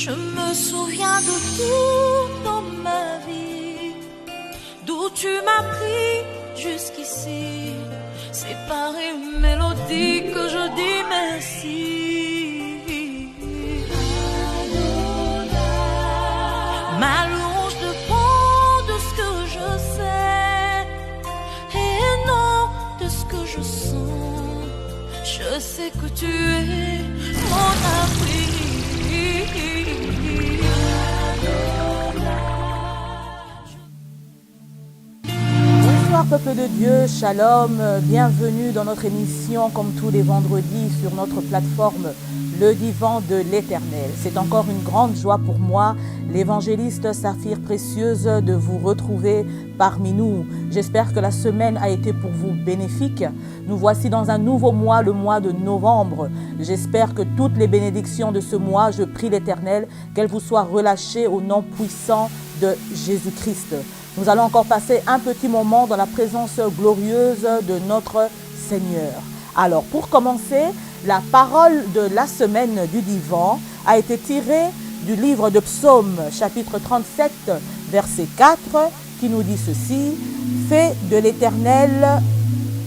Je me souviens de tout dans ma vie, d'où tu m'as pris jusqu'ici. C'est par une mélodie que je dis merci. Ma louange dépend de ce que je sais et non de ce que je sens. Je sais que tu es mon abri. Bonsoir peuple de Dieu, shalom, bienvenue dans notre émission comme tous les vendredis sur notre plateforme Le Divan de l'Éternel. C'est encore une grande joie pour moi, l'évangéliste Saphir Précieuse, de vous retrouver parmi nous. J'espère que la semaine a été pour vous bénéfique. Nous voici dans un nouveau mois, le mois de novembre. J'espère que toutes les bénédictions de ce mois, je prie l'Éternel, qu'elles vous soient relâchées au nom puissant de Jésus-Christ. Nous allons encore passer un petit moment dans la présence glorieuse de notre Seigneur. Alors, pour commencer, la parole de la semaine du divan a été tirée du livre de Psaume, chapitre 37, verset 4, qui nous dit ceci: « Fais de l'Éternel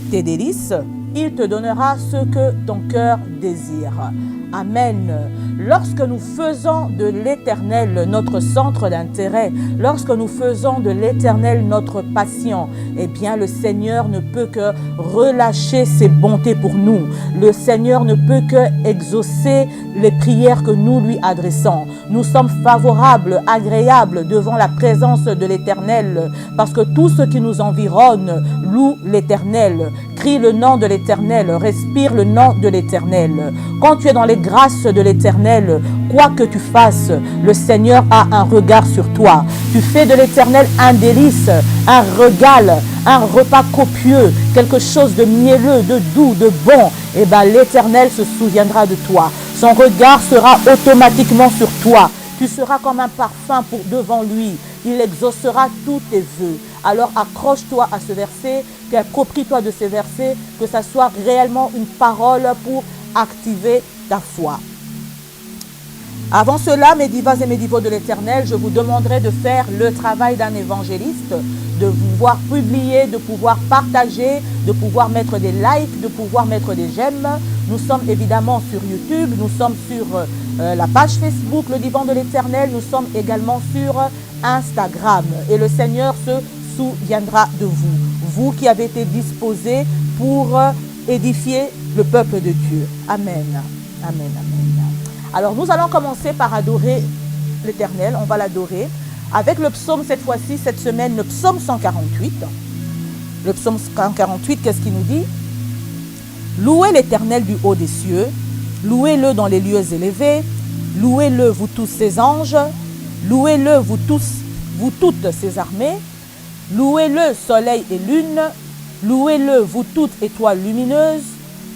tes délices, il te donnera ce que ton cœur désire. » Amen. Lorsque nous faisons de l'Éternel notre centre d'intérêt, lorsque nous faisons de l'Éternel notre passion, eh bien le Seigneur ne peut que relâcher ses bontés pour nous. Le Seigneur ne peut que exaucer les prières que nous lui adressons. Nous sommes favorables, agréables devant la présence de l'Éternel, parce que tout ce qui nous environne loue l'Éternel, crie le nom de l'Éternel, respire le nom de l'Éternel. Quand tu es dans les grâces de l'Éternel, quoi que tu fasses, le Seigneur a un regard sur toi. Tu fais de l'Éternel un délice, un régal, un repas copieux, quelque chose de mielleux, de doux, de bon. Et bien l'Éternel se souviendra de toi. Son regard sera automatiquement sur toi. Tu seras comme un parfum devant lui. Il exaucera tous tes vœux. Alors accroche-toi à ce verset, puis approprie-toi de ces versets, que ça soit réellement une parole pour activer ta foi. Avant cela, mes divas et mes divos de l'Éternel, je vous demanderai de faire le travail d'un évangéliste, de pouvoir publier, de pouvoir partager, de pouvoir mettre des likes, de pouvoir mettre des j'aime. Nous sommes évidemment sur YouTube, nous sommes sur la page Facebook, le Divan de l'Éternel, nous sommes également sur Instagram. Et le Seigneur se souviendra de vous, vous qui avez été disposés pour édifier le peuple de Dieu. Amen. Amen, amen. Alors nous allons commencer par adorer l'Éternel, on va l'adorer avec le psaume cette fois-ci, cette semaine, le psaume 148. Le psaume 148, qu'est-ce qu'il nous dit? Louez l'Éternel du haut des cieux, louez-le dans les lieux élevés, louez-le vous tous ses anges, louez-le vous tous, vous toutes ses armées, louez-le soleil et lune, louez-le vous toutes étoiles lumineuses,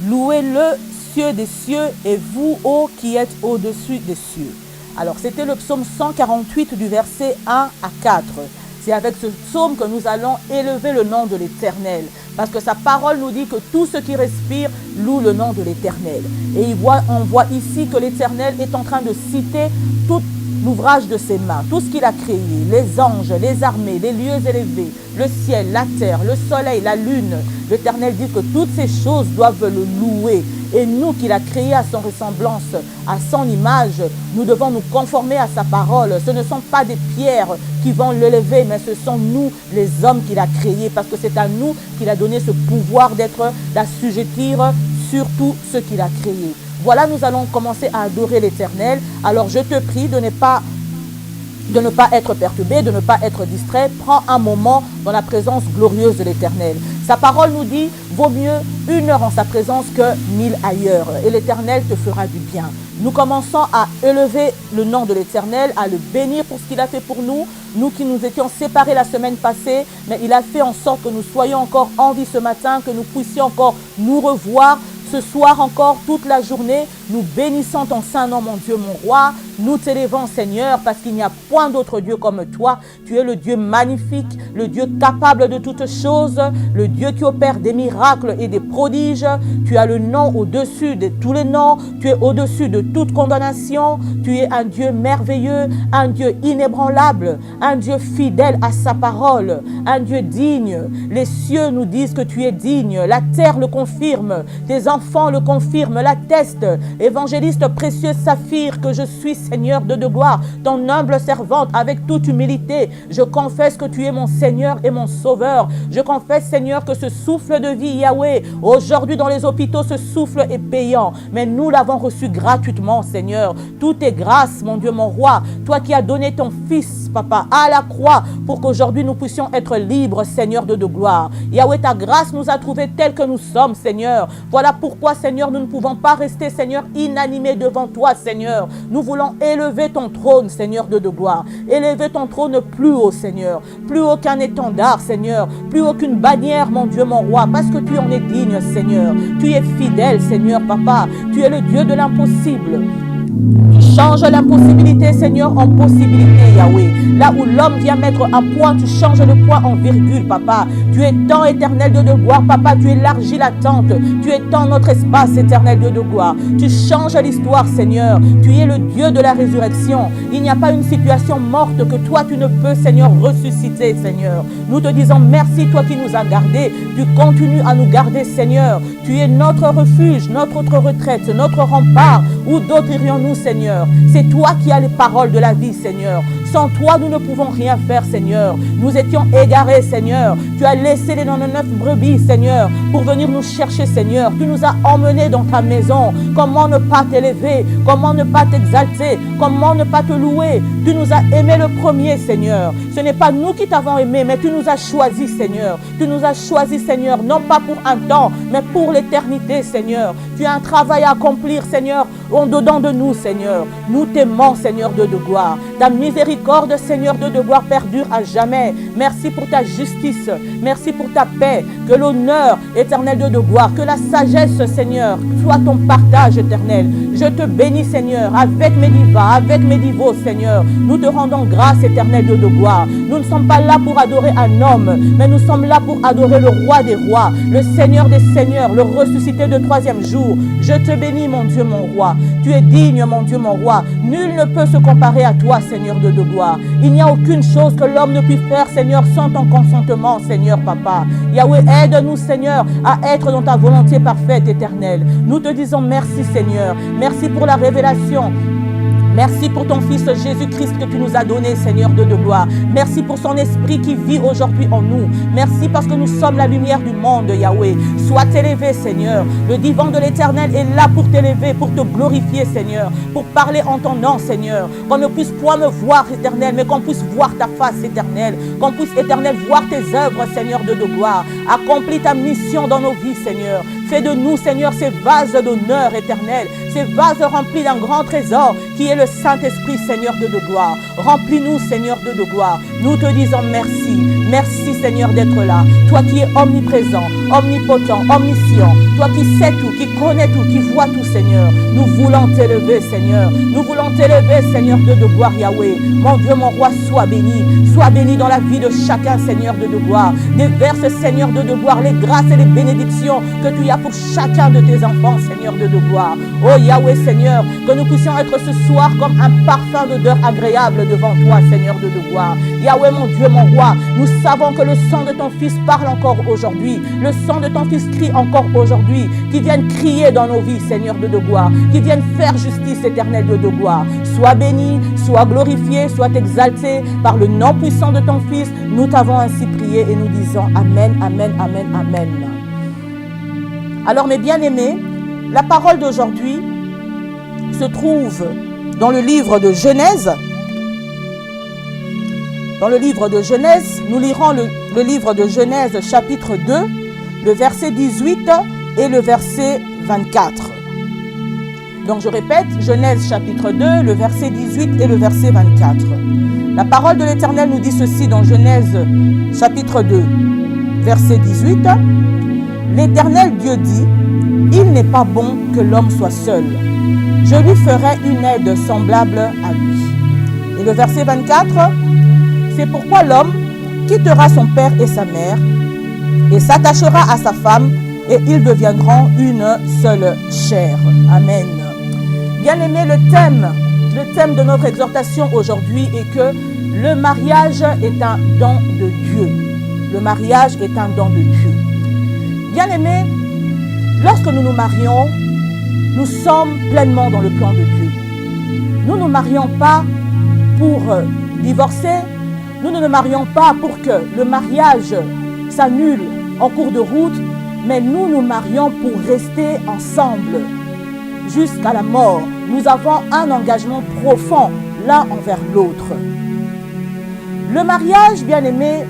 louez-le cieux des cieux et vous, ô qui êtes au-dessus des cieux. Alors, c'était le psaume 148 du verset 1 à 4. C'est avec ce psaume que nous allons élever le nom de l'Éternel. Parce que sa parole nous dit que tout ce qui respire loue le nom de l'Éternel. Et on voit ici que l'Éternel est en train de citer tout l'ouvrage de ses mains, tout ce qu'il a créé, les anges, les armées, les lieux élevés, le ciel, la terre, le soleil, la lune. L'Éternel dit que toutes ces choses doivent le louer. Et nous qu'il a créés à son ressemblance, à son image, nous devons nous conformer à sa parole. Ce ne sont pas des pierres qui vont l'élever, mais ce sont nous, les hommes qu'il a créés, parce que c'est à nous qu'il a donné ce pouvoir d'assujettir sur tout ce qu'il a créé. Voilà, nous allons commencer à adorer l'Éternel. Alors je te prie de ne pas être perturbé, de ne pas être distrait. Prends un moment dans la présence glorieuse de l'Éternel. Sa parole nous dit, vaut mieux 1 heure en sa présence que 1000 ailleurs. Et l'Éternel te fera du bien. Nous commençons à élever le nom de l'Éternel, à le bénir pour ce qu'il a fait pour nous. Nous qui nous étions séparés la semaine passée, mais il a fait en sorte que nous soyons encore en vie ce matin, que nous puissions encore nous revoir. Ce soir encore, toute la journée, nous bénissons ton saint nom, mon Dieu, mon roi. Nous t'élevons, Seigneur, parce qu'il n'y a point d'autre Dieu comme toi. Tu es le Dieu magnifique, le Dieu capable de toutes choses, le Dieu qui opère des miracles et des prodiges. Tu as le nom au-dessus de tous les noms. Tu es au-dessus de toute condamnation. Tu es un Dieu merveilleux, un Dieu inébranlable, un Dieu fidèle à sa parole, un Dieu digne. Les cieux nous disent que tu es digne. La terre le confirme. Tes enfants le confirment, l'attestent. Évangéliste précieux Saphir, que je suis Seigneur de gloire, ton humble servante avec toute humilité. Je confesse que tu es mon Seigneur et mon Sauveur. Je confesse, Seigneur, que ce souffle de vie, Yahweh, aujourd'hui dans les hôpitaux, ce souffle est payant. Mais nous l'avons reçu gratuitement, Seigneur. Tout est grâce, mon Dieu, mon roi. Toi qui as donné ton Fils, Papa, à la croix pour qu'aujourd'hui nous puissions être libres, Seigneur de gloire. Yahweh, ta grâce nous a trouvés tels que nous sommes, Seigneur. Voilà pourquoi, Seigneur, nous ne pouvons pas rester, Seigneur, inanimés devant toi, Seigneur. Nous voulons élever ton trône, Seigneur de gloire. Élever ton trône plus haut, Seigneur. Plus haut qu'un étendard, Seigneur. Plus haut qu'une bannière, mon Dieu, mon roi. Parce que tu en es digne, Seigneur. Tu es fidèle, Seigneur, Papa. Tu es le Dieu de l'impossible. Change l'impossibilité, Seigneur, en possibilité, Yahweh. Là où l'homme vient mettre un point, tu changes le point en virgule, Papa. Tu étends, éternel Dieu de gloire, Papa. Tu élargis la tente. Tu étends notre espace, éternel Dieu de gloire. Tu changes l'histoire, Seigneur. Tu es le Dieu de la résurrection. Il n'y a pas une situation morte que toi, tu ne peux, Seigneur, ressusciter, Seigneur. Nous te disons merci, toi qui nous as gardés. Tu continues à nous garder, Seigneur. Tu es notre refuge, notre retraite, notre rempart. Où d'autres irions-nous, Seigneur? C'est toi qui as les paroles de la vie, Seigneur. Sans toi, nous ne pouvons rien faire, Seigneur. Nous étions égarés, Seigneur. Tu as laissé les 99 brebis, Seigneur, pour venir nous chercher, Seigneur. Tu nous as emmenés dans ta maison. Comment ne pas t'élever? Comment ne pas t'exalter? Comment ne pas te louer? Tu nous as aimés le premier, Seigneur. Ce n'est pas nous qui t'avons aimé, mais tu nous as choisis, Seigneur. Tu nous as choisis, Seigneur, non pas pour un temps, mais pour l'éternité, Seigneur. Tu as un travail à accomplir, Seigneur, en dedans de nous, Seigneur. Nous t'aimons, Seigneur de gloire. Ta miséricorde, Seigneur de gloire, perdure à jamais. Merci pour ta justice. Merci pour ta paix. Que l'honneur éternel de gloire, que la sagesse, Seigneur, soit ton partage éternel. Je te bénis, Seigneur, avec mes divas, avec mes divos, Seigneur. Nous te rendons grâce, éternel de gloire. Nous ne sommes pas là pour adorer un homme, mais nous sommes là pour adorer le roi des rois, le Seigneur des seigneurs, le ressuscité de troisième jour. Je te bénis, mon Dieu, mon roi. Tu es digne, mon Dieu, mon roi. Nul ne peut se comparer à toi, Seigneur de gloire. Il n'y a aucune chose que l'homme ne puisse faire, Seigneur, sans ton consentement, Seigneur, Papa. Yahweh, aide-nous, Seigneur, à être dans ta volonté parfaite, éternelle. Nous te disons merci, Seigneur. Merci pour la révélation. Merci pour ton Fils Jésus-Christ que tu nous as donné, Seigneur de gloire. Merci pour son esprit qui vit aujourd'hui en nous. Merci parce que nous sommes la lumière du monde, Yahweh. Sois élevé, Seigneur. Le divan de l'Éternel est là pour t'élever, pour te glorifier, Seigneur. Pour parler en ton nom, Seigneur. Qu'on ne puisse point me voir, Éternel, mais qu'on puisse voir ta face, Éternel. Qu'on puisse, Éternel, voir tes œuvres, Seigneur de gloire. Accomplis ta mission dans nos vies, Seigneur. Fais de nous, Seigneur, ces vases d'honneur, Éternel. Ces vases remplis d'un grand trésor qui est le Saint-Esprit, Seigneur de gloire. Remplis-nous, Seigneur de gloire. Nous te disons merci. Merci, Seigneur, d'être là. Toi qui es omniprésent, omnipotent, omniscient. Toi qui sais tout, qui connais tout, qui vois tout, Seigneur. Nous voulons t'élever, Seigneur. Nous voulons t'élever, Seigneur de gloire, Yahweh. Mon Dieu, mon roi, sois béni. Sois béni dans la vie de chacun, Seigneur de gloire. Déverse, Seigneur de gloire, les grâces et les bénédictions que tu as pour chacun de tes enfants, Seigneur de gloire. Oh Yahweh, Seigneur, que nous puissions être ce soir comme un parfum d'odeur agréable devant toi, Seigneur de gloire. Yahweh, mon Dieu, mon roi, nous savons que le sang de ton Fils parle encore aujourd'hui. Le sang de ton Fils crie encore aujourd'hui. Qui vienne crier dans nos vies, Seigneur de gloire. Qui vienne faire justice éternelle de gloire. Sois béni, sois glorifié, sois exalté par le nom puissant de ton Fils. Nous t'avons ainsi prié et nous disons Amen, Amen, Amen, Amen. Alors mes bien-aimés, la parole d'aujourd'hui se trouve dans le livre de Genèse. Dans le livre de Genèse, nous lirons le livre de Genèse chapitre 2, le verset 18 et le verset 24. Donc je répète, Genèse chapitre 2, le verset 18 et le verset 24. La parole de l'Éternel nous dit ceci dans Genèse chapitre 2, verset 18. L'Éternel Dieu dit, « Il n'est pas bon que l'homme soit seul. Je lui ferai une aide semblable à lui. Et le verset 24, c'est pourquoi l'homme quittera son père et sa mère et s'attachera à sa femme et ils deviendront une seule chair. Amen. Bien-aimé, le thème de notre exhortation aujourd'hui est que le mariage est un don de Dieu. Le mariage est un don de Dieu. Bien-aimé, lorsque nous nous marions, nous sommes pleinement dans le plan de Dieu. Nous ne nous marions pas pour divorcer. Nous ne nous marions pas pour que le mariage s'annule en cours de route, mais nous nous marions pour rester ensemble jusqu'à la mort. Nous avons un engagement profond l'un envers l'autre. Le mariage, bien-aimé,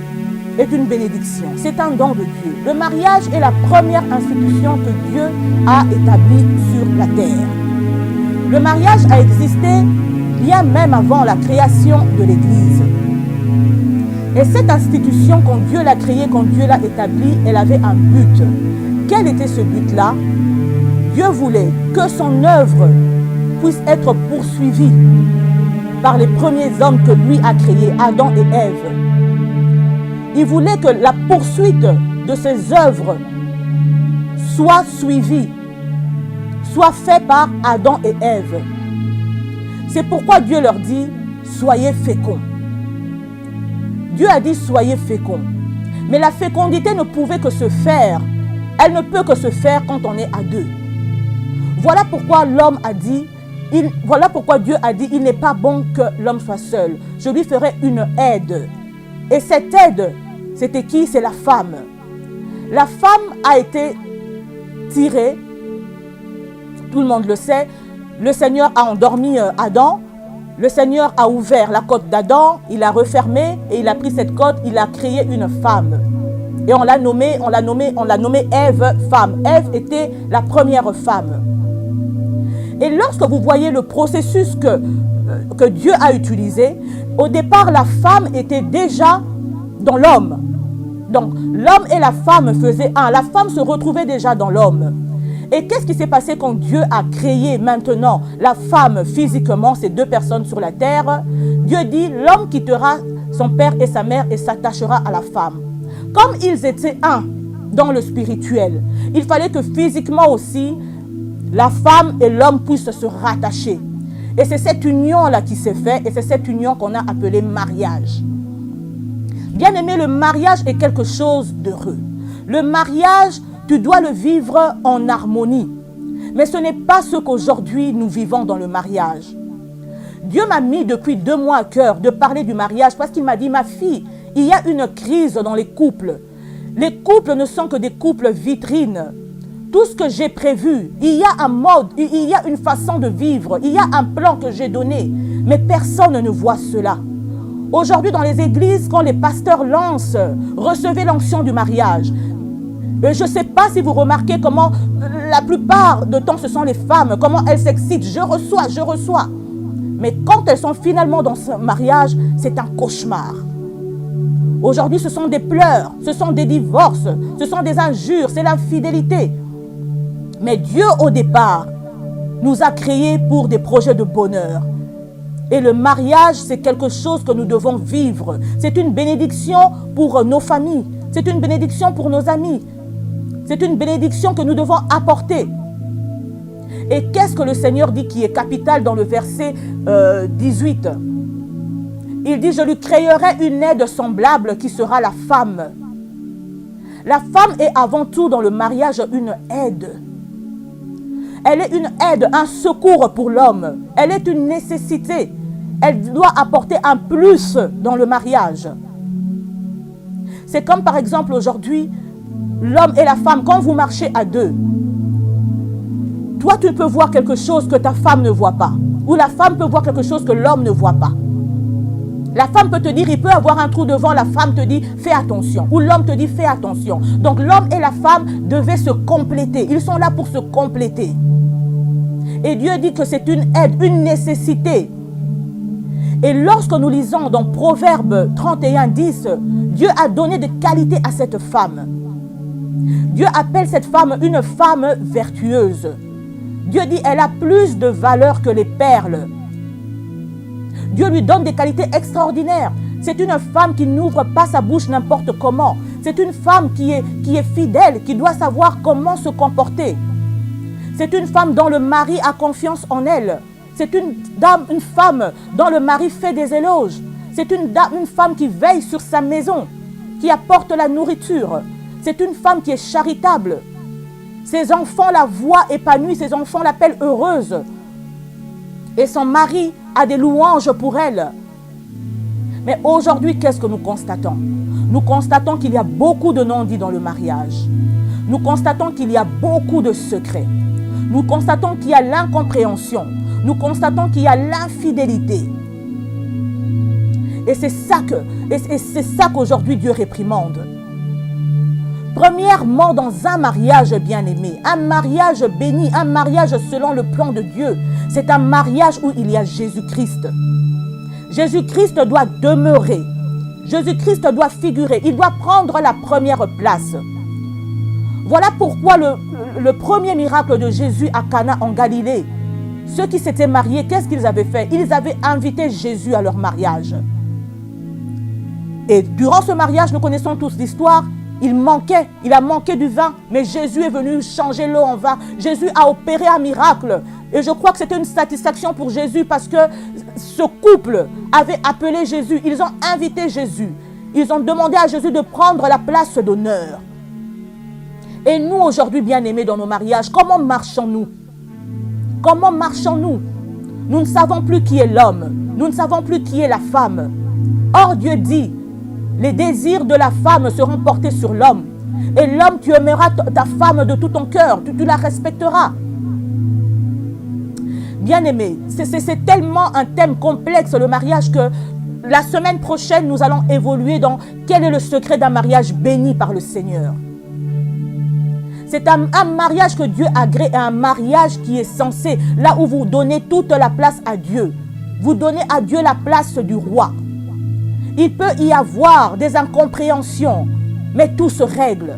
est une bénédiction. C'est un don de Dieu. Le mariage est la première institution que Dieu a établie sur la terre. Le mariage a existé bien même avant la création de l'Église. Et cette institution, quand Dieu l'a créée, quand Dieu l'a établie, elle avait un but. Quel était ce but-là? Dieu voulait que son œuvre puisse être poursuivie par les premiers hommes que lui a créés, Adam et Ève. Il voulait que la poursuite de ses œuvres soit suivie, soit faite par Adam et Ève. C'est pourquoi Dieu leur dit, soyez féconds. Dieu a dit, soyez féconds. Mais la fécondité ne pouvait que se faire. Elle ne peut que se faire quand on est à deux. Voilà pourquoi l'homme a dit, voilà pourquoi Dieu a dit, il n'est pas bon que l'homme soit seul. Je lui ferai une aide. Et cette aide, c'était qui? C'est la femme. La femme a été tirée, tout le monde le sait. Le Seigneur a endormi Adam. Le Seigneur a ouvert la côte d'Adam, il a refermé et il a pris cette côte, il a créé une femme. Et on l'a nommée Ève, femme. Ève était la première femme. Et lorsque vous voyez le processus que Dieu a utilisé, au départ, la femme était déjà dans l'homme. Donc, l'homme et la femme faisaient un. La femme se retrouvait déjà dans l'homme. Et qu'est-ce qui s'est passé quand Dieu a créé maintenant la femme physiquement, ces deux personnes sur la terre? Dieu dit, l'homme quittera son père et sa mère et s'attachera à la femme. Comme ils étaient un dans le spirituel, il fallait que physiquement aussi, la femme et l'homme puissent se rattacher. Et c'est cette union-là qui s'est faite et c'est cette union qu'on a appelée mariage. Bien aimé, le mariage est quelque chose d'heureux. Le mariage, tu dois le vivre en harmonie. Mais ce n'est pas ce qu'aujourd'hui nous vivons dans le mariage. Dieu m'a mis depuis 2 mois à cœur de parler du mariage parce qu'il m'a dit, ma fille, il y a une crise dans les couples. Les couples ne sont que des couples vitrines. Tout ce que j'ai prévu, il y a un mode, il y a une façon de vivre, il y a un plan que j'ai donné. Mais personne ne voit cela. Aujourd'hui, dans les églises, quand les pasteurs lancent, recevez l'onction du mariage. Je ne sais pas si vous remarquez comment la plupart du temps ce sont les femmes, comment elles s'excitent. Je reçois. Mais quand elles sont finalement dans ce mariage, c'est un cauchemar. Aujourd'hui, ce sont des pleurs, ce sont des divorces, ce sont des injures, c'est l'infidélité. Mais Dieu, au départ, nous a créés pour des projets de bonheur. Et le mariage, c'est quelque chose que nous devons vivre. C'est une bénédiction pour nos familles. C'est une bénédiction pour nos amis. C'est une bénédiction que nous devons apporter. Et qu'est-ce que le Seigneur dit qui est capital dans le verset 18? Il dit, je lui créerai une aide semblable qui sera la femme. La femme est avant tout dans le mariage une aide. Elle est une aide, un secours pour l'homme. Elle est une nécessité. Elle doit apporter un plus dans le mariage. C'est comme par exemple aujourd'hui, l'homme et la femme, quand vous marchez à deux, toi tu peux voir quelque chose que ta femme ne voit pas. Ou la femme peut voir quelque chose que l'homme ne voit pas. La femme peut te dire, il peut avoir un trou devant, la femme te dit, fais attention. Ou l'homme te dit, fais attention. Donc l'homme et la femme devaient se compléter. Ils sont là pour se compléter. Et Dieu dit que c'est une aide, une nécessité. Et lorsque nous lisons dans Proverbe 31, 10, Dieu a donné des qualités à cette femme. Dieu appelle cette femme une femme vertueuse. Dieu dit, elle a plus de valeur que les perles. Dieu lui donne des qualités extraordinaires. C'est une femme qui n'ouvre pas sa bouche n'importe comment. C'est une femme qui est fidèle, qui doit savoir comment se comporter. C'est une femme dont le mari a confiance en elle. C'est une femme dont le mari fait des éloges. C'est une femme qui veille sur sa maison, qui apporte la nourriture. C'est une femme qui est charitable. Ses enfants la voient épanouie, ses enfants l'appellent heureuse. Et son mari a des louanges pour elle. Mais aujourd'hui, qu'est-ce que nous constatons? Nous constatons qu'il y a beaucoup de non-dits dans le mariage. Nous constatons qu'il y a beaucoup de secrets. Nous constatons qu'il y a l'incompréhension. Nous constatons qu'il y a l'infidélité. Et c'est ça qu'aujourd'hui Dieu réprimande. Premièrement, dans un mariage bien-aimé, un mariage béni, un mariage selon le plan de Dieu, c'est un mariage où il y a Jésus-Christ. Jésus-Christ doit demeurer. Jésus-Christ doit figurer. Il doit prendre la première place. Voilà pourquoi le premier miracle de Jésus à Cana en Galilée, ceux qui s'étaient mariés, qu'est-ce qu'ils avaient fait? Ils avaient invité Jésus à leur mariage. Et durant ce mariage, nous connaissons tous l'histoire, il a manqué du vin, mais Jésus est venu changer l'eau en vin. Jésus a opéré un miracle. Et je crois que c'était une satisfaction pour Jésus parce que ce couple avait appelé Jésus. Ils ont invité Jésus. Ils ont demandé à Jésus de prendre la place d'honneur. Et nous, aujourd'hui, bien-aimés dans nos mariages, comment marchons-nous? Comment marchons-nous? Nous ne savons plus qui est l'homme. Nous ne savons plus qui est la femme. Or, Dieu dit, les désirs de la femme seront portés sur l'homme. Et l'homme, tu aimeras ta femme de tout ton cœur. Tu la respecteras. Bien-aimés, c'est tellement un thème complexe, le mariage, que la semaine prochaine, nous allons évoluer dans quel est le secret d'un mariage béni par le Seigneur. C'est un mariage que Dieu agrée, un mariage qui est censé, là où vous donnez toute la place à Dieu. Vous donnez à Dieu la place du roi. Il peut y avoir des incompréhensions, mais tout se règle.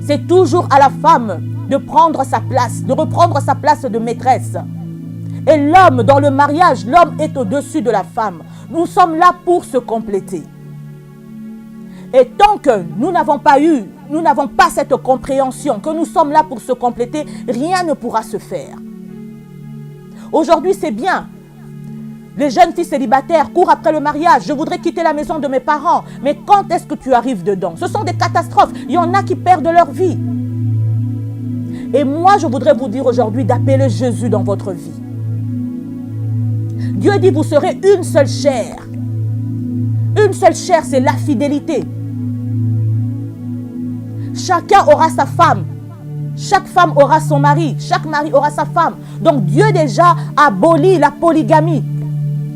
C'est toujours à la femme de prendre sa place, de reprendre sa place de maîtresse. Et l'homme, dans le mariage, l'homme est au-dessus de la femme. Nous sommes là pour se compléter. Et tant que nous n'avons pas cette compréhension, que nous sommes là pour se compléter, rien ne pourra se faire. Aujourd'hui, c'est bien. Les jeunes filles célibataires courent après le mariage. Je voudrais quitter la maison de mes parents. Mais quand est-ce que tu arrives dedans? Ce sont des catastrophes. Il y en a qui perdent leur vie. Et moi, je voudrais vous dire aujourd'hui d'appeler Jésus dans votre vie. Dieu dit, vous serez une seule chair. Une seule chair, c'est la fidélité. Chacun aura sa femme. Chaque femme aura son mari. Chaque mari aura sa femme. Donc Dieu déjà abolit la polygamie.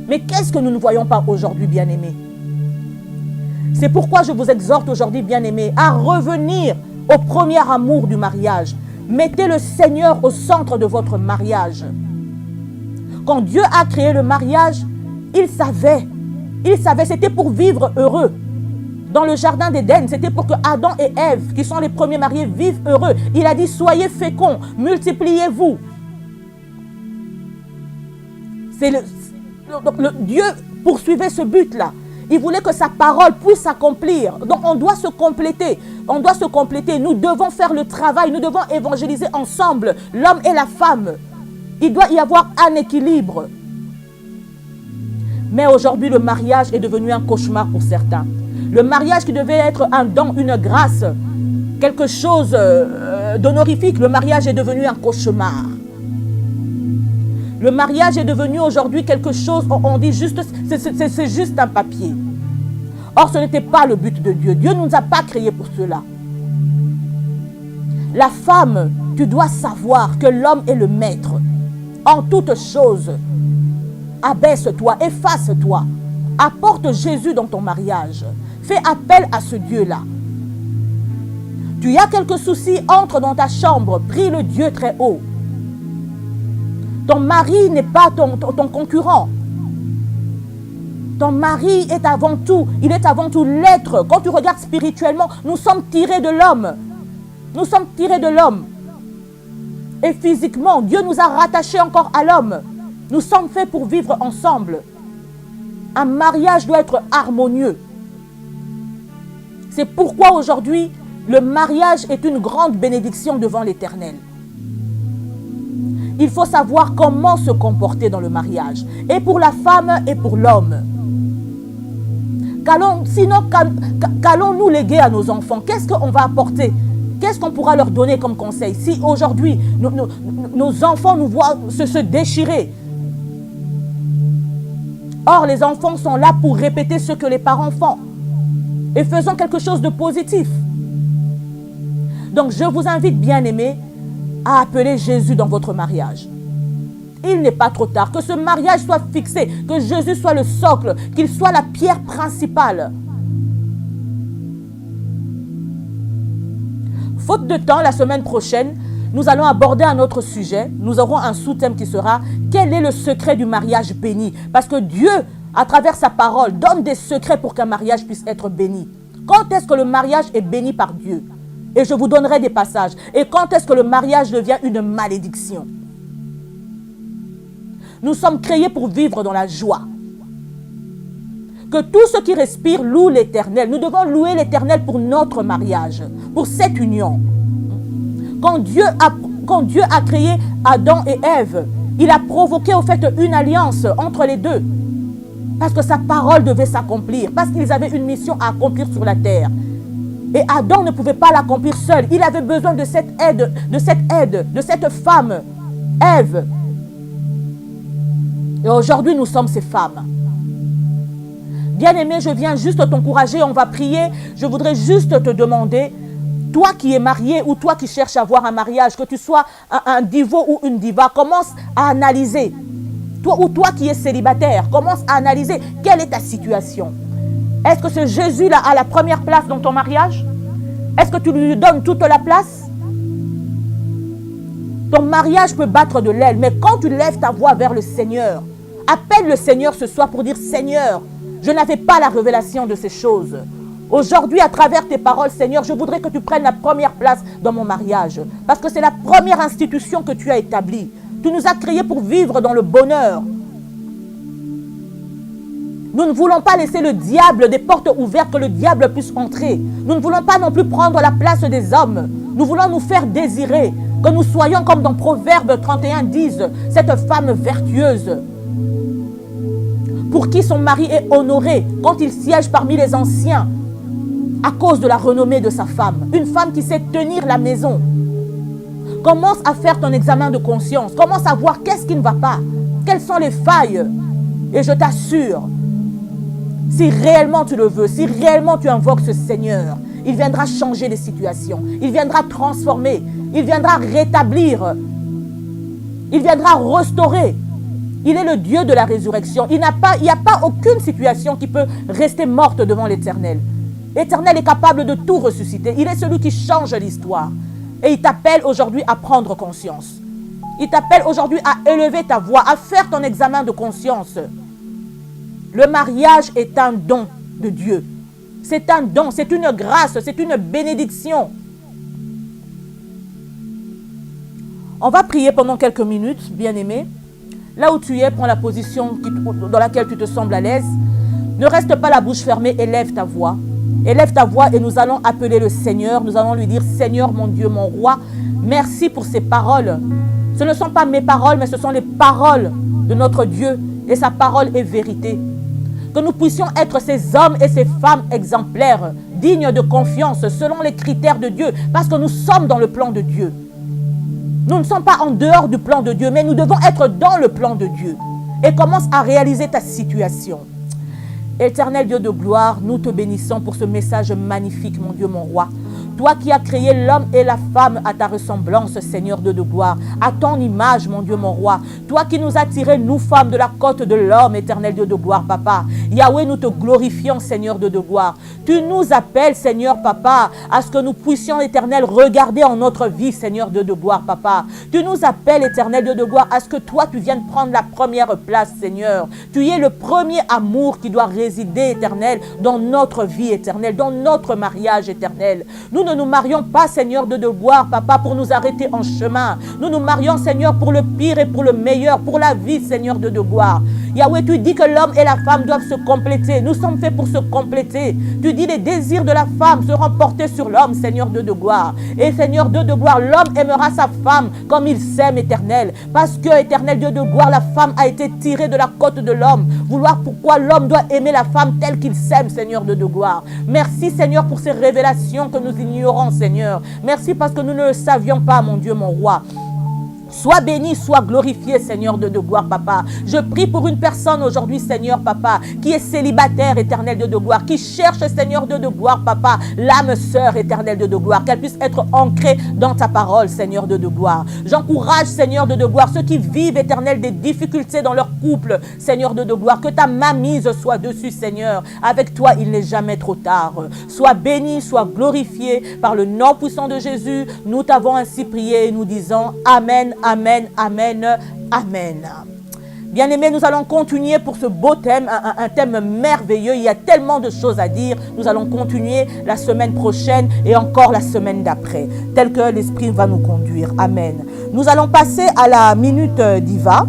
Mais qu'est-ce que nous ne voyons pas aujourd'hui, bien-aimés? C'est pourquoi je vous exhorte aujourd'hui, bien-aimés, à revenir au premier amour du mariage. Mettez le Seigneur au centre de votre mariage. Quand Dieu a créé le mariage, il savait, c'était pour vivre heureux. Dans le jardin d'Éden, c'était pour que Adam et Ève, qui sont les premiers mariés, vivent heureux. Il a dit, soyez féconds, multipliez-vous. Dieu poursuivait ce but-là. Il voulait que sa parole puisse s'accomplir. Donc on doit se compléter. On doit se compléter. Nous devons faire le travail. Nous devons évangéliser ensemble, l'homme et la femme. Il doit y avoir un équilibre. Mais aujourd'hui, le mariage est devenu un cauchemar pour certains. Le mariage qui devait être un don, une grâce, quelque chose d'honorifique, le mariage est devenu un cauchemar. Le mariage est devenu aujourd'hui quelque chose, on dit juste, c'est juste un papier. Or, ce n'était pas le but de Dieu. Dieu ne nous a pas créés pour cela. La femme, tu dois savoir que l'homme est le maître. En toutes choses, abaisse-toi, efface-toi. Apporte Jésus dans ton mariage. Fais appel à ce Dieu-là. Tu as quelques soucis, entre dans ta chambre, prie le Dieu très haut. Ton mari n'est pas ton concurrent. Ton mari est avant tout, il est avant tout l'être. Quand tu regardes spirituellement, nous sommes tirés de l'homme. Nous sommes tirés de l'homme. Et physiquement, Dieu nous a rattachés encore à l'homme. Nous sommes faits pour vivre ensemble. Un mariage doit être harmonieux. C'est pourquoi aujourd'hui, le mariage est une grande bénédiction devant l'Éternel. Il faut savoir comment se comporter dans le mariage, et pour la femme et pour l'homme. Sinon, qu'allons-nous léguer à nos enfants? Qu'est-ce qu'on va apporter? Qu'est-ce qu'on pourra leur donner comme conseil? Si aujourd'hui, nos enfants nous voient se déchirer. Or, les enfants sont là pour répéter ce que les parents font. Et faisons quelque chose de positif. Donc, je vous invite, bien-aimés, à appeler Jésus dans votre mariage. Il n'est pas trop tard. Que ce mariage soit fixé. Que Jésus soit le socle. Qu'il soit la pierre principale. Faute de temps, la semaine prochaine, nous allons aborder un autre sujet. Nous aurons un sous-thème qui sera « Quel est le secret du mariage béni ?» Parce que Dieu, à travers sa parole, donne des secrets pour qu'un mariage puisse être béni. Quand est-ce que le mariage est béni par Dieu? Et je vous donnerai des passages. Et quand est-ce que le mariage devient une malédiction? Nous sommes créés pour vivre dans la joie. Que tout ce qui respire loue l'Éternel. Nous devons louer l'Éternel pour notre mariage, pour cette union. Quand Dieu a créé Adam et Ève, il a provoqué au fait une alliance entre les deux. Parce que sa parole devait s'accomplir, parce qu'ils avaient une mission à accomplir sur la terre. Et Adam ne pouvait pas l'accomplir seul. Il avait besoin de cette aide, de cette femme, Ève. Et aujourd'hui, nous sommes ces femmes. Bien-aimé, je viens juste t'encourager, on va prier. Je voudrais juste te demander, toi qui es marié ou toi qui cherches à avoir un mariage, que tu sois un divo ou une diva, commence à analyser. Toi qui es célibataire, commence à analyser quelle est ta situation. Est-ce que ce Jésus-là a la première place dans ton mariage? Est-ce que tu lui donnes toute la place? Ton mariage peut battre de l'aile, mais quand tu lèves ta voix vers le Seigneur, appelle le Seigneur ce soir pour dire « Seigneur, je n'avais pas la révélation de ces choses. Aujourd'hui, à travers tes paroles, Seigneur, je voudrais que tu prennes la première place dans mon mariage. Parce que c'est la première institution que tu as établie. Tu nous as créés pour vivre dans le bonheur. Nous ne voulons pas laisser le diable des portes ouvertes que le diable puisse entrer. Nous ne voulons pas non plus prendre la place des hommes. Nous voulons nous faire désirer. Que nous soyons comme dans Proverbe 31 disent, cette femme vertueuse pour qui son mari est honoré quand il siège parmi les anciens à cause de la renommée de sa femme. Une femme qui sait tenir la maison. Commence à faire ton examen de conscience. Commence à voir qu'est-ce qui ne va pas. Quelles sont les failles. Et je t'assure, si réellement tu le veux, si réellement tu invoques ce Seigneur, il viendra changer les situations. Il viendra transformer. Il viendra rétablir. Il viendra restaurer. Il est le Dieu de la résurrection. Il n'y a pas aucune situation qui peut rester morte devant l'Éternel. L'Éternel est capable de tout ressusciter. Il est celui qui change l'histoire. Et il t'appelle aujourd'hui à prendre conscience. Il t'appelle aujourd'hui à élever ta voix, à faire ton examen de conscience. Le mariage est un don de Dieu. C'est un don, c'est une grâce, c'est une bénédiction. On va prier pendant quelques minutes, bien-aimé. Là où tu es, prends la position dans laquelle tu te sembles à l'aise. Ne reste pas la bouche fermée, élève ta voix. Élève ta voix et nous allons appeler le Seigneur. Nous allons lui dire, Seigneur, mon Dieu, mon roi, merci pour ces paroles. Ce ne sont pas mes paroles, mais ce sont les paroles de notre Dieu. Et sa parole est vérité. Que nous puissions être ces hommes et ces femmes exemplaires, dignes de confiance, selon les critères de Dieu, parce que nous sommes dans le plan de Dieu. Nous ne sommes pas en dehors du plan de Dieu, mais nous devons être dans le plan de Dieu. Et commence à réaliser ta situation. Éternel Dieu de gloire, nous te bénissons pour ce message magnifique, mon Dieu, mon roi. Toi qui as créé l'homme et la femme à ta ressemblance, Seigneur Dieu de gloire, à ton image, mon Dieu, mon roi. Toi qui nous as tirés, nous femmes, de la côte de l'homme, éternel Dieu de gloire, papa. Yahweh, nous te glorifions, Seigneur Dieu de gloire. Tu nous appelles, Seigneur, papa, à ce que nous puissions, éternel, regarder en notre vie, Seigneur Dieu de gloire, papa. Tu nous appelles, éternel Dieu de gloire, à ce que toi, tu viennes prendre la première place, Seigneur. Tu es le premier amour qui doit résider, éternel, dans notre vie éternelle, dans notre mariage éternel. Nous ne nous marions pas, Seigneur, de devoir, Papa, pour nous arrêter en chemin. Nous nous marions, Seigneur, pour le pire et pour le meilleur, pour la vie, Seigneur, de devoir. Yahweh, tu dis que l'homme et la femme doivent se compléter. Nous sommes faits pour se compléter. Tu dis les désirs de la femme seront portés sur l'homme, Seigneur de gloire. Et Seigneur Dieu de gloire, l'homme aimera sa femme comme il s'aime, Éternel. Parce que, Éternel Dieu de gloire, la femme a été tirée de la côte de l'homme. Vouloir pourquoi l'homme doit aimer la femme telle qu'il s'aime, Seigneur de gloire. Merci, Seigneur, pour ces révélations que nous ignorons, Seigneur. Merci parce que nous ne le savions pas, mon Dieu, mon roi. Sois béni, sois glorifié, Seigneur de gloire, Papa. Je prie pour une personne aujourd'hui, Seigneur, Papa, qui est célibataire, Éternel de gloire, qui cherche, Seigneur de gloire, Papa, l'âme sœur, Éternel de gloire, qu'elle puisse être ancrée dans ta parole, Seigneur de gloire. J'encourage, Seigneur de gloire, ceux qui vivent, Éternel, des difficultés dans leur couple, Seigneur de gloire, que ta mainmise soit dessus, Seigneur. Avec toi, il n'est jamais trop tard. Sois béni, sois glorifié par le nom puissant de Jésus. Nous t'avons ainsi prié et nous disons Amen. Amen, amen, amen. Bien-aimés, nous allons continuer pour ce beau thème, un thème merveilleux. Il y a tellement de choses à dire. Nous allons continuer la semaine prochaine et encore la semaine d'après, tel que l'Esprit va nous conduire. Amen. Nous allons passer à la minute diva.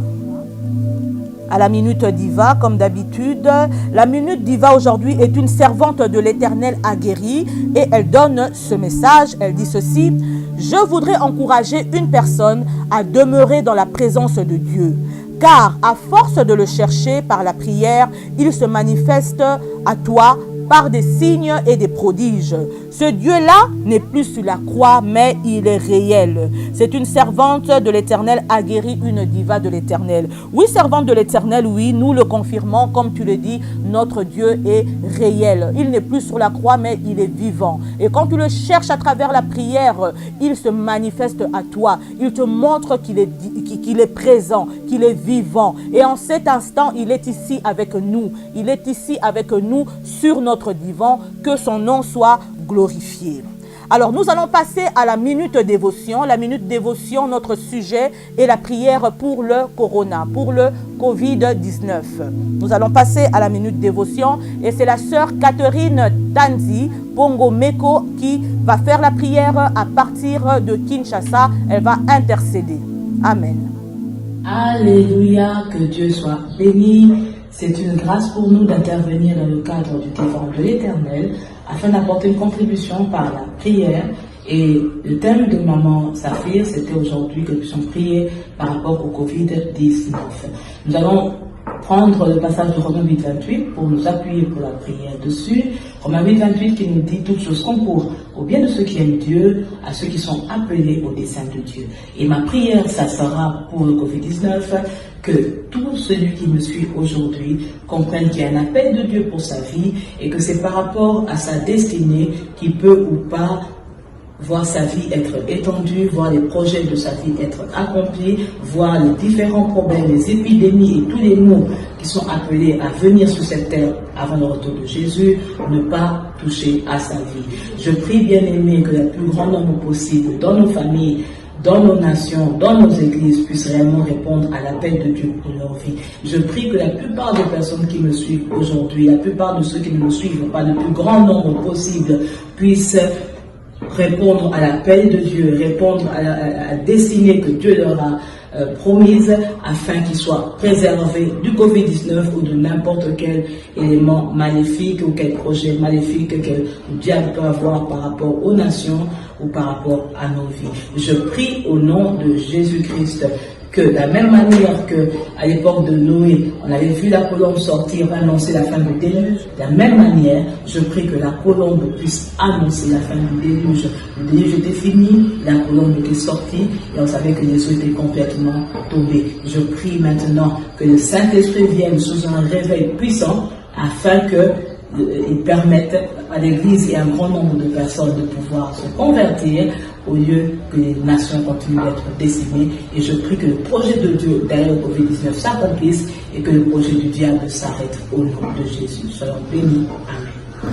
À la minute diva, comme d'habitude. La minute diva aujourd'hui est une servante de l'Éternel aguerrie et elle donne ce message. Elle dit ceci: je voudrais encourager une personne à demeurer dans la présence de Dieu, car à force de le chercher par la prière, il se manifeste à toi par des signes et des prodiges. Ce Dieu-là n'est plus sur la croix, mais il est réel. C'est une servante de l'Éternel aguerrie, une diva de l'Éternel. Oui, servante de l'Éternel, oui, nous le confirmons, comme tu le dis, notre Dieu est réel. Il n'est plus sur la croix, mais il est vivant. Et quand tu le cherches à travers la prière, il se manifeste à toi. Il te montre qu'il est présent, qu'il est vivant. Et en cet instant, il est ici avec nous. Il est ici avec nous sur notre divan. Que son nom soit glorifié. Alors, nous allons passer à la minute dévotion. La minute dévotion, notre sujet est la prière pour le corona, pour le Covid-19. Nous allons passer à la minute dévotion et c'est la sœur Catherine Tanzi Pongo Meko qui va faire la prière à partir de Kinshasa. Elle va intercéder. Amen. Alléluia, que Dieu soit béni. C'est une grâce pour nous d'intervenir dans le cadre du divan de l'Éternel afin d'apporter une contribution par la prière. Et le thème de Maman Saphir, c'était aujourd'hui que nous puissions prier par rapport au Covid-19. Nous allons prendre le passage de Romains 8:28 pour nous appuyer pour la prière dessus. Romains 8:28 qui nous dit: toutes choses concourent au bien de ceux qui aiment Dieu, à ceux qui sont appelés au dessein de Dieu. Et ma prière, ça sera pour le Covid-19, que tout celui qui me suit aujourd'hui comprenne qu'il y a un appel de Dieu pour sa vie et que c'est par rapport à sa destinée qu'il peut ou pas voir sa vie être étendue, voir les projets de sa vie être accomplis, voir les différents problèmes, les épidémies et tous les maux qui sont appelés à venir sur cette terre avant le retour de Jésus, ne pas toucher à sa vie. Je prie, bien-aimé, que le plus grand nombre possible dans nos familles, dans nos nations, dans nos églises, puissent réellement répondre à l'appel de Dieu pour leur vie. Je prie que la plupart des personnes qui me suivent aujourd'hui, la plupart de ceux qui ne me suivent pas, le plus grand nombre possible, puissent répondre à l'appel de Dieu, répondre à la destinée que Dieu leur a promise, afin qu'ils soient préservés du Covid-19 ou de n'importe quel élément maléfique ou quel projet maléfique que le diable peut avoir par rapport aux nations ou par rapport à nos vies. Je prie au nom de Jésus-Christ que de la même manière qu'à l'époque de Noé, on avait vu la colombe sortir, annoncer la fin du déluge, de la même manière, je prie que la colombe puisse annoncer la fin du déluge. Le déluge était fini, la colombe était sortie, et on savait que les eaux étaient complètement tombées. Je prie maintenant que le Saint-Esprit vienne sous un réveil puissant, afin que ils permettent à l'Église et à un grand nombre de personnes de pouvoir se convertir au lieu que les nations continuent d'être décimées. Et je prie que le projet de Dieu derrière le Covid-19 s'accomplisse et que le projet du diable s'arrête au nom de Jésus. Soyons bénis. Amen.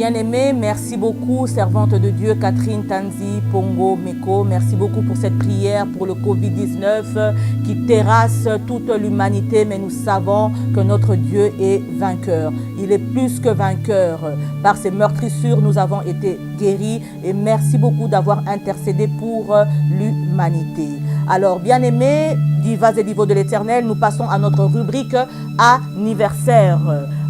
Bien-aimés, merci beaucoup, servante de Dieu Catherine Tanzi Pongo Meko. Merci beaucoup pour cette prière pour le Covid-19 qui terrasse toute l'humanité, mais nous savons que notre Dieu est vainqueur. Il est plus que vainqueur. Par ses meurtrissures, nous avons été guéris et merci beaucoup d'avoir intercédé pour l'humanité. Alors, bien-aimés, divas et divos de l'Éternel, nous passons à notre rubrique anniversaire.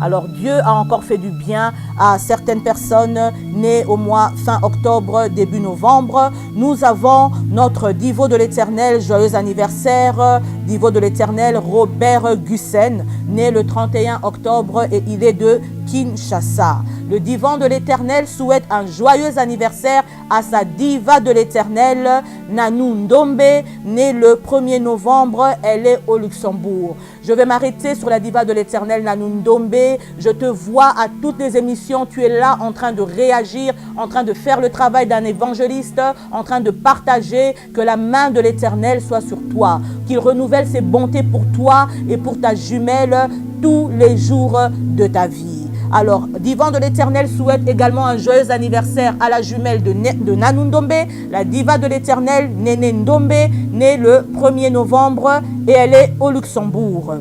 Alors, Dieu a encore fait du bien à certaines personnes nées au mois fin octobre, début novembre. Nous avons notre divo de l'Éternel, joyeux anniversaire, divo de l'Éternel, Robert Gussen, né le 31 octobre et il est de Kinshasa. Le divan de l'Éternel souhaite un joyeux anniversaire à sa diva de l'Éternel, Nanou Ndombe, née le 1er novembre, elle est au Luxembourg. Je vais m'arrêter sur la diva de l'Éternel, Nanou Ndombe. Je te vois à toutes les émissions, tu es là en train de réagir, en train de faire le travail d'un évangéliste, en train de partager, que la main de l'Éternel soit sur toi, qu'il renouvelle ses bontés pour toi et pour ta jumelle tous les jours de ta vie. Alors, divan de l'Éternel souhaite également un joyeux anniversaire à la jumelle de Nanou Ndombe, la diva de l'Éternel, Néné Ndombe, née le 1er novembre et elle est au Luxembourg.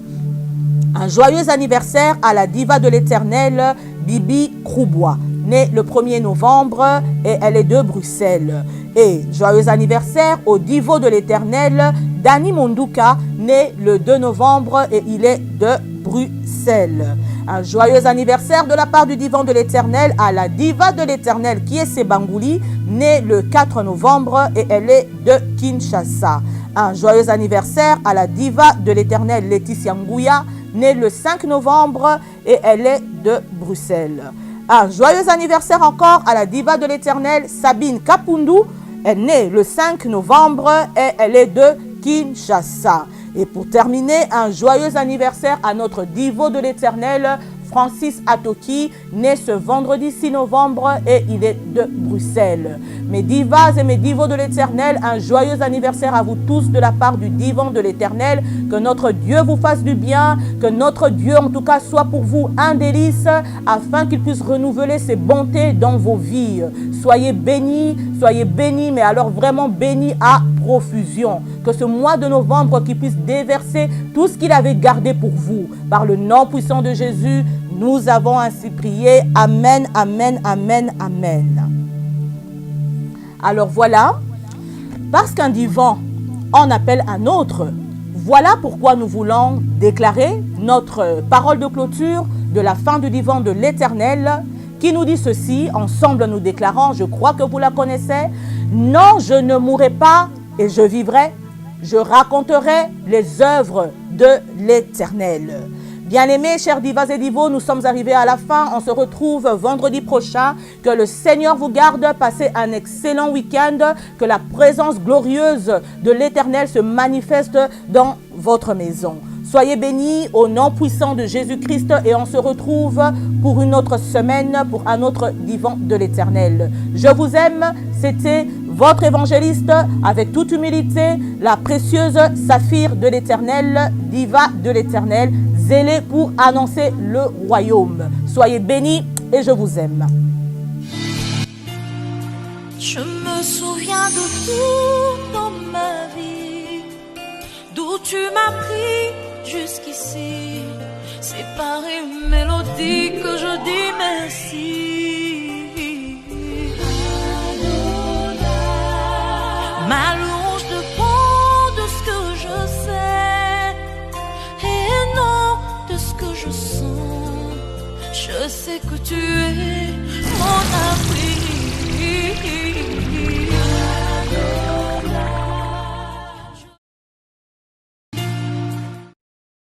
Un joyeux anniversaire à la diva de l'Éternel, Bibi Kroubois, née le 1er novembre et elle est de Bruxelles. Et joyeux anniversaire au divo de l'Éternel, Dani Monduka, né le 2 novembre et il est de Bruxelles. Un joyeux anniversaire de la part du divan de l'Éternel à la diva de l'Éternel qui est Sebangouli, née le 4 novembre et elle est de Kinshasa. Un joyeux anniversaire à la diva de l'Éternel Laetitia Ngouya, née le 5 novembre et elle est de Bruxelles. Un joyeux anniversaire encore à la diva de l'Éternel Sabine Kapundu, elle est née le 5 novembre et elle est de Kinshasa. Et pour terminer, un joyeux anniversaire à notre divo de l'Éternel, Francis Atoki, né ce vendredi 6 novembre et il est de Bruxelles. Mes divas et mes divos de l'Éternel, un joyeux anniversaire à vous tous de la part du divan de l'Éternel. Que notre Dieu vous fasse du bien, que notre Dieu en tout cas soit pour vous un délice, afin qu'il puisse renouveler ses bontés dans vos vies. Soyez bénis, mais alors vraiment bénis à profusion. Que ce mois de novembre qui puisse déverser tout ce qu'il avait gardé pour vous. Par le nom puissant de Jésus, nous avons ainsi prié. Amen, amen, amen, amen. Alors voilà, parce qu'un divan en appelle un autre, voilà pourquoi nous voulons déclarer notre parole de clôture de la fin du divan de l'Éternel, qui nous dit ceci, ensemble nous déclarant, je crois que vous la connaissez, non, je ne mourrai pas et je vivrai, je raconterai les œuvres de l'Éternel. Bien-aimés, chers divas et divos, nous sommes arrivés à la fin. On se retrouve vendredi prochain. Que le Seigneur vous garde. Passez un excellent week-end. Que la présence glorieuse de l'Éternel se manifeste dans votre maison. Soyez bénis au nom puissant de Jésus-Christ et on se retrouve pour une autre semaine, pour un autre divan de l'Éternel. Je vous aime. C'était votre évangéliste, avec toute humilité, la précieuse Saphir de l'Éternel, diva de l'Éternel, zélée pour annoncer le royaume. Soyez bénis et je vous aime. Je me souviens de tout dans ma vie, d'où tu m'as pris jusqu'ici. C'est par une mélodie que je dis merci. Ma louange dépend de ce que je sais et non de ce que je sens. Je sais que tu es mon abri.